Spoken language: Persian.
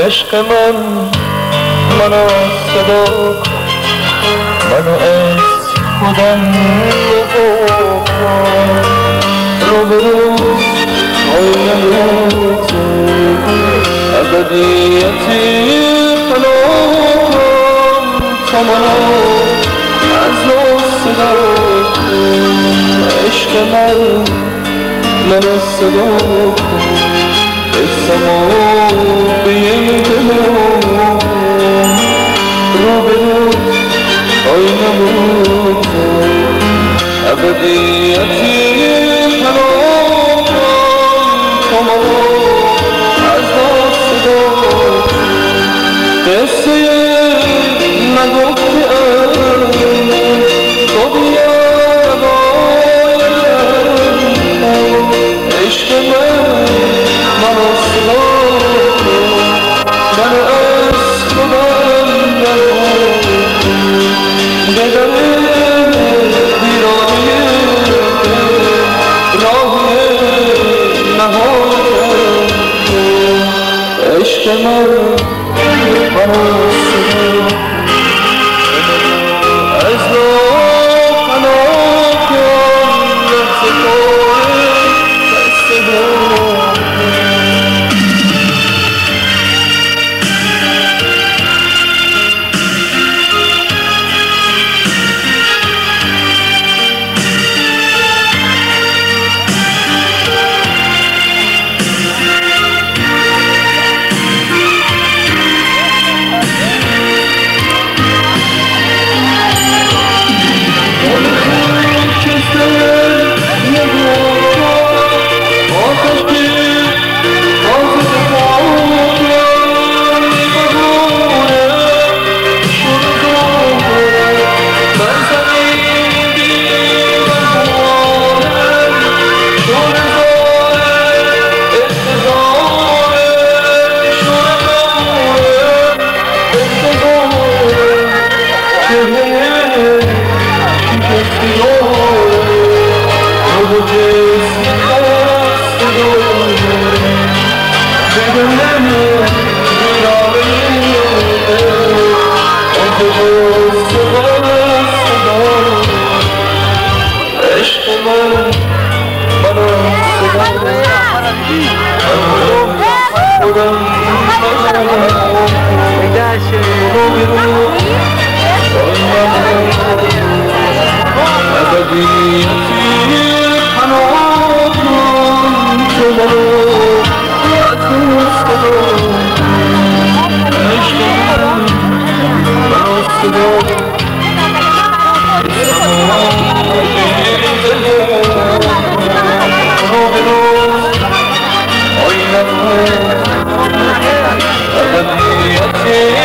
عشق منو صدا کن، منو از خودم بخواه رو به روز آینه تو ابدیتی خلام تا منو از نو صدا کن. عشق منو صدا کن، اسمو به این دلم رو به روز آینه تو ابدیتی خلام تا منو از نو صدا کن. قصه نگفته تو بیا عشق منو صدا کن، منو از خودم نکن به در ویرانی راه نهایت. عشق منو صدا از نو پناه کن، لحظه I